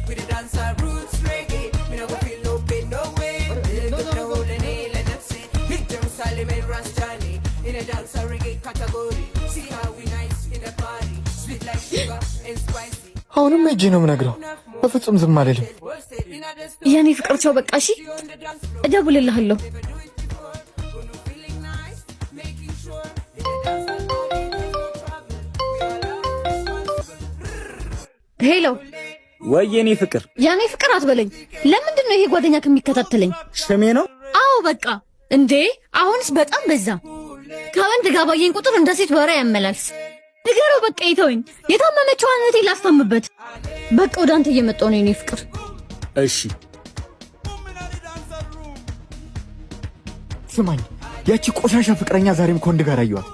with the dancer roots reggae. Me no go feel no pain no way. Look the whole and let them say hit Jerusalem and Rastani in a dancer reggae category. See how we nice in the party, sweet like sugar and spicy. አሁንም እጄ ነው የምነግረው በፍጹም ዝም አልልም። ያኔ ፍቅር ቻው በቃ እሺ እደውልልሃለሁ። ሄሎ ወየኔ ፍቅር ያኔ ፍቅር አትበለኝ። ለምንድን ነው ይሄ ጓደኛ ከሚከታተለኝ? ሽሜ ነው? አዎ በቃ እንዴ አሁንስ በጣም በዛ። ከወንድ ጋር ባየኝ ቁጥር እንደ ሴት ወሬ ያመላልስ። ንገረው በቃ ይተወኝ። የታመመችው አንተ ላስታምበት። በቃ ወደ አንተ እየመጣሁ ነው የኔ ፍቅር። እሺ ስማኝ፣ ያቺ ቆሻሻ ፍቅረኛ ዛሬም ከወንድ ጋር አየኋት።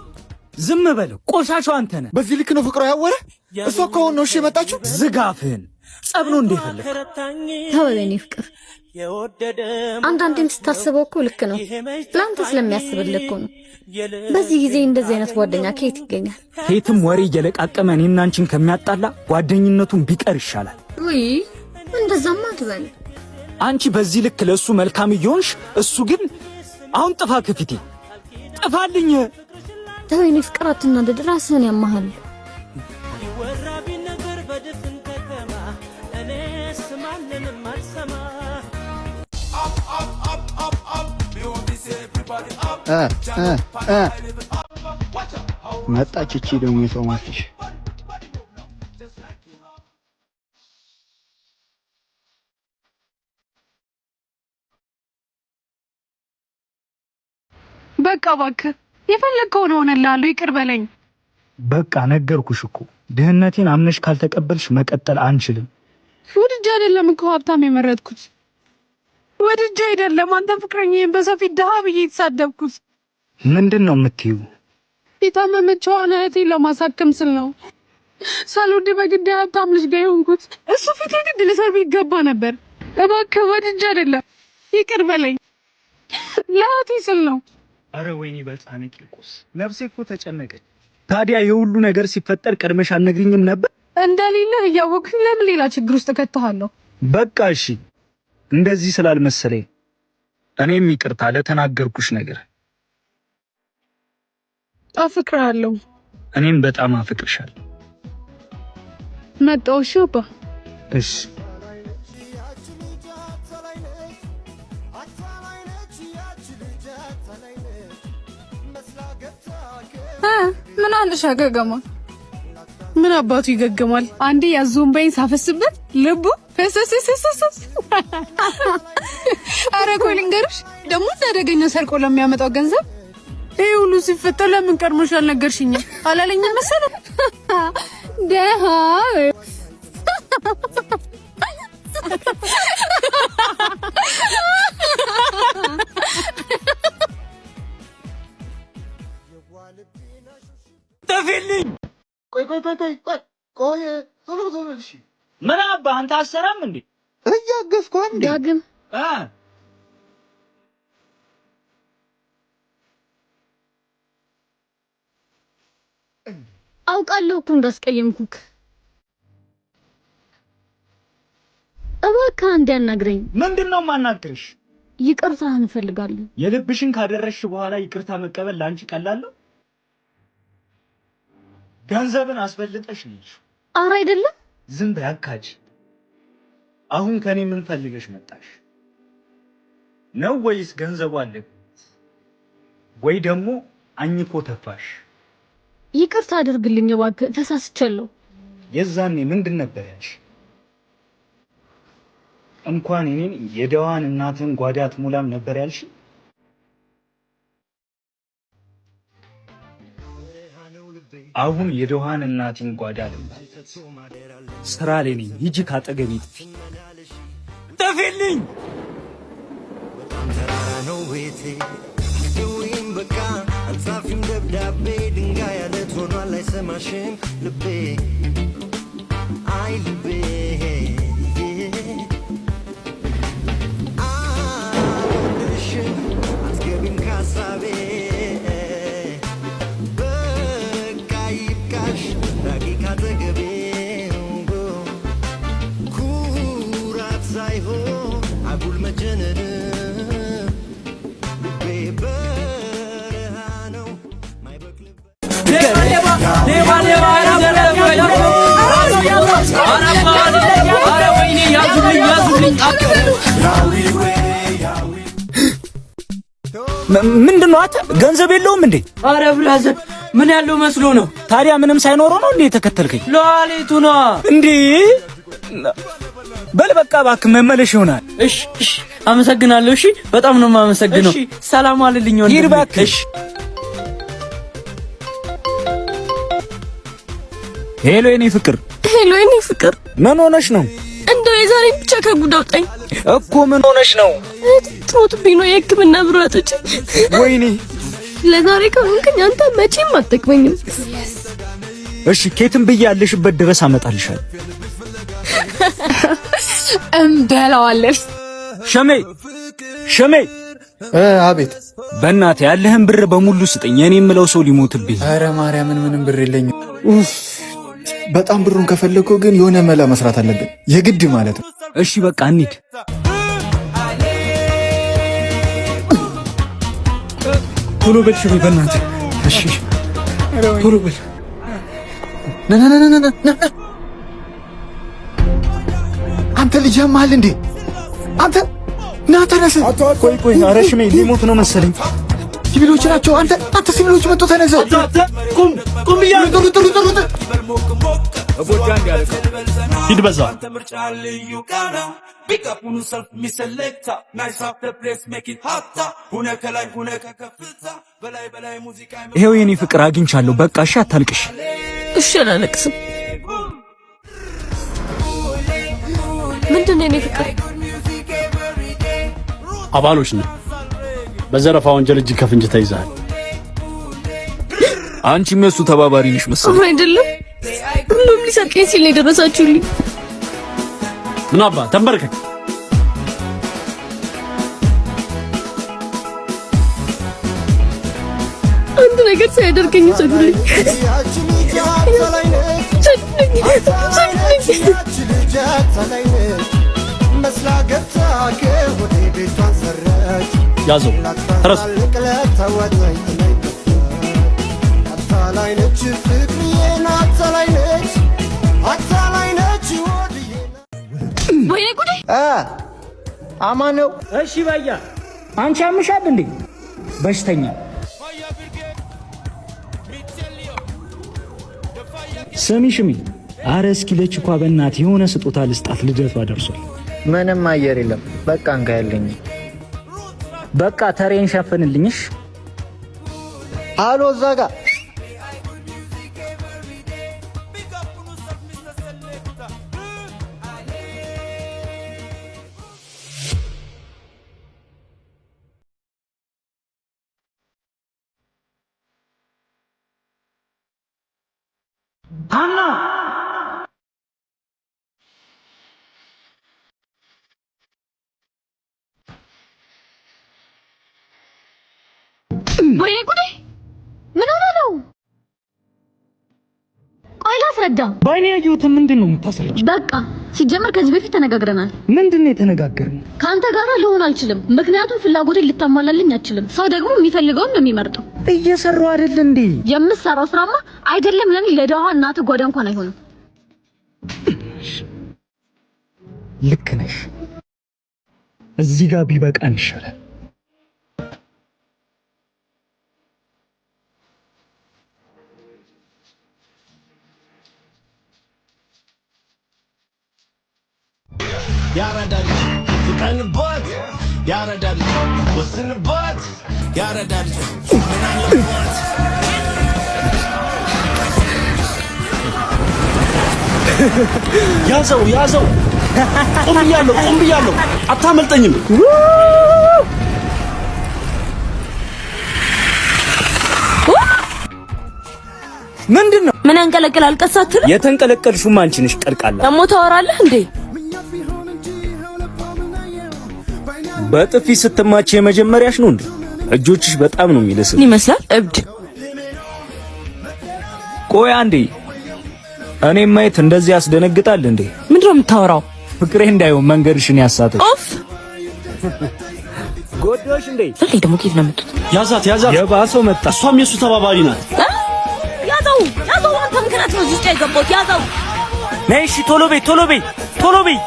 ዝም በለው፣ ቆሻሻው አንተ ነህ። በዚህ ልክ ነው ፍቅሯ ያወረ? እሷ ከሆነ ነው እሺ የመጣችው። ዝጋፍህን ጸብ ነው እንደፈለክ ተወለኝ ፍቅር። አንዳንዴም ስታስበው እኮ ልክ ነው። ለአንተ ስለሚያስብልህ እኮ ነው። በዚህ ጊዜ እንደዚህ አይነት ጓደኛ ከየት ይገኛል? ከየትም ወሬ እየለቃቀመ እኔና አንቺን ከሚያጣላ ጓደኝነቱን ቢቀር ይሻላል። ውይ እንደዛማ አትበል። አንቺ በዚህ ልክ ለሱ መልካም እየሆንሽ እሱ ግን አሁን ጥፋ፣ ከፊቴ ጥፋልኝ። ተወኝ ፍቅር፣ አትናደድ፣ ራስህን ያማሃል። መጣች እቺ ደግሞ የሰማችሽ። በቃ እባክህ የፈለግከውን ሆነልሃለሁ፣ ይቅር በለኝ። በቃ ነገርኩሽ እኮ ድህነቴን አምነሽ ካልተቀበልሽ መቀጠል አንችልም። ወድጄ አይደለም እኮ ሀብታም የመረጥኩት፣ ወድጄ አይደለም አንተ ፍቅረኛዬን በሰው ፊት ድሃ ብዬ የተሳደብኩት። ምንድን ነው የምትይው? የታመመችውን እህቴን ለማሳከም ስል ነው ሳልወድ በግድ ሀብታም ልጅ ጋር የሆንኩት። እሱ ፊት የግድ ልሰርብ ይገባ ነበር። እባክህ ወድጄ አይደለም፣ ይቅር በለኝ። ለእህቴ ስል ነው። አረ ወይኔ በጻኔ ቂርቆስ፣ ነፍሴ እኮ ተጨነቀች። ታዲያ የሁሉ ነገር ሲፈጠር ቀድመሽ አልነግሪኝም ነበር? እንደሌለ እያወቅኝ ለምን ሌላ ችግር ውስጥ ከተሃለሁ? በቃ እሺ፣ እንደዚህ ስላልመሰለኝ እኔም ይቅርታ ለተናገርኩሽ ነገር። አፍቅርሃለሁ። እኔም በጣም አፍቅርሻለሁ። መጣሁ። እሺ አባ። እሺ ምን አለሽ? ገገማ ምን አባቱ ይገገማል? አንዴ ያዞን በይን ሳፈስበት ልቡ ፈሰሰሰሰሰ። አረ ቆይ ልንገርሽ ደግሞ እንዳደገኛ ሰርቆ ለሚያመጣው ገንዘብ ይሄ ሁሉ ሲፈጠር ለምን ቀድሞሽ አልነገርሽኝም? አላለኝም መሰለህ? ደሃ ተፊልኝ። ቆይ ቶሎ እሺ። ምን አባ አንተ አሰራም እንዴ? እያገዝኩ እንዴ? ዳግም አውቃለሁ እኮ እንዳስቀየምኩክ። እባክህ አንዴ አናግረኝ። ምንድነው የማናግርሽ? ይቅርታህን እፈልጋለሁ። የልብሽን ካደረሽ በኋላ ይቅርታ መቀበል ላንቺ ቀላል ነው? ገንዘብን አስፈልጠሽ ነሽ። ኧረ አይደለም። ዝም በይ አካጅ። አሁን ከኔ ምን ፈልገሽ መጣሽ ነው? ወይስ ገንዘቡ አለ ወይ ደግሞ አኝኮ ተፋሽ? ይቅርታ አድርግልኝ እባክህ፣ ተሳስቻለሁ። የዛኔ ምንድን ነበር ያልሽ? እንኳን እኔን የደዋን እናትን ጓዳት ሙላም ነበር ያልሽ። አሁን የደዋን እናትን ጓዳ ስራ ላይ ነኝ። ሂጂ ካጠገቤ ጥፊ። ጥፊልኝ። ነው ቤቴ ደውይም በቃ አልጻፊም ደብዳቤ ድንጋይ ያለት ሆኗል አይሰማሽም ልቤ አይ ልቤ አልወድሽም አትገቢም ካሳቤ በቃ ይብቃሽ ራቂ ካጠገቤ ኩል ምንድነው አንተ ገንዘብ የለውም እንዴ? አረ ብራዘር ምን ያለው መስሎ ነው? ታዲያ ምንም ሳይኖረው ነው እንዴ የተከተልከኝ? ለዋሌቱ ነው እንዴ? በል በቃ እባክህ መመለሽ ይሆናል። እሺ አመሰግናለሁ። እሺ በጣም ነው የማመሰግነው። ሰላም አለልኝ ወንድሜ። ሂድ እባክህ። ሄሎ የኔ ፍቅር። ሄሎ የኔ ፍቅር። ምን ሆነሽ ነው? እንደው የዛሬ ብቻ ከጉድ አውጣኝ እኮ። ምን ሆነሽ ነው? ትሞትብኝ ነው የሕክምና ብር አጥቼ። ወይኔ ለዛሬ ከሆንክኝ አንተ መቼም አትጠቅመኝም። እሺ ኬትም ብዬ ያለሽበት ድረስ አመጣልሻለሁ። እንበላዋለን። ሸሜ አቤት። በእናትህ ያለህን ብር በሙሉ ስጠኝ። የኔ የምለው ሰው ሊሞትብኝ። ኧረ ማርያምን ምንም ብር የለኝም። በጣም ብሩን ከፈለከው ግን የሆነ መላ መስራት አለብን፣ የግድ ማለት ነው። እሺ በቃ እንሂድ። ቶሎ በል ሸሜ በእናትህ። እሺ ቶሎ በል። ና አንተ ልጅ ያማል እንዴ? አንተ ና ተነስ። ቆይ ኧረ ሸሜ ሊሞት ነው መሰለኝ። ሲቪሎች ናቸው። አንተ ሲቪሎች መጥቶ ተነስ። ቁም ብያለሁ። ሂድ በዛ። ይሄው የኔ ፍቅር አግኝቻለሁ። በቃ እሺ አታልቅሽ። እሺ አላለቅስም። ምንድን ነው የኔ ፍቅር? አባሎች ነው በዘረፋ ወንጀል እጅ ከፍንጅ ተይዘሃል። አንቺም የሱ ተባባሪ ነሽ መሰለኝ። አይደለም ሁሉም ሊሰርቀኝ ሲል ነው የደረሳችሁልኝ። ምን አባ ተንበርከክ። አንድ ነገር ሳያደርገኝ ሰዱልኝ። ያዘው ተረስ ወይኔ ጉዴ! አማን ነው። እሺ ባያ አንቺ አምሻል እንዴ? በሽተኛ ስሚ አረ እስኪ ለችኳ በእናትህ የሆነ ስጦታ ልስጣት፣ ልደቷ ደርሷል። ምንም አየር የለም። በቃ እንካ ያለኝ በቃ ተሬን ሸፍንልኝሽ። አሎ እዛ ጋ አና ወይኔ ጉዴ! ምን ሆነ ነው? ቆይ ላስረዳ። ባይኔ ያየሁት ምንድን ነው የምታስረጅ? በቃ ሲጀመር ከዚህ በፊት ተነጋግረናል። ምንድን ነው የተነጋገርነው? ከአንተ ጋር ልሆን አልችልም፣ ምክንያቱም ፍላጎቴን ልታሟላልኝ አትችልም። ሰው ደግሞ የሚፈልገውን ነው የሚመርጠው። እየሰራሁ አይደል እንዴ? የምትሰራው ስራማ አይደለም ለኔ ለደሃ እናት ጓዳ እንኳን አይሆንም። ልክ ነሽ። እዚህ ጋር ቢበቃን ይሻላል። ያረዳል ፍጠንበት፣ ያረዳል ወስንበት፣ ያረዳል ምናልባት ያዘው ቁም ብያለሁ አታመልጠኝም። ምንድነው? ምን አንቀለቅል አልቀሳትል? የተንቀለቀልሽውማ አንቺ ነሽ ቀልቃላ። ደሞ ታወራለህ እንዴ? በጥፊ ስትማች የመጀመሪያሽ ነው እንዴ? እጆችሽ በጣም ነው የሚለስል ይመስላል። እብድ። ቆይ አንዴ፣ እኔ ማየት እንደዚህ ያስደነግጣል እንዴ? ምንድነው የምታወራው? ፍቅሬ እንዳይሆን መንገድሽን ያሳተሽ። ኦፍ ጎዶሽ እንዴ? ለሌ ደግሞ ከየት ነው የመጡት? ያዛት ያዛት፣ የባሰው መጣ። እሷም የሱ ተባባሪ ናት። ያዘው ያዘው፣ አንተ ምክንያት ነው እዚህ ውስጥ የገባሁት። ያዘው ነይ፣ እሺ ቶሎ በይ ቶሎ በይ ቶሎ በይ።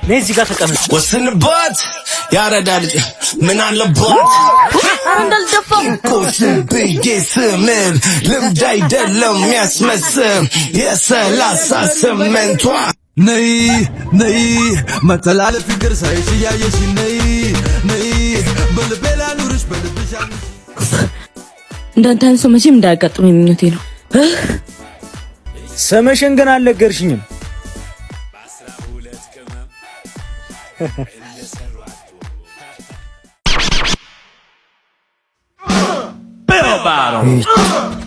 ነይ እዚህ ጋር ተቀመጥ። ወስንበት ያረዳ ልጅ ምን አለበት እንዳልደፋው ቁስል ብዬ ስምል ልምድ አይደለም ያስመስል የ38ቷ ነይ ነይ መተላለፍ ፍቅር ሳይሽ እያየሽ ነይ ነይ በልቤ ላኑርሽ በልብሽ እንዳንተ አይነት ሰው መቼም እንዳያጋጥመኝ ምኞቴ ነው። ስምሽን ግን አልነገርሽኝም። Bill Bottom.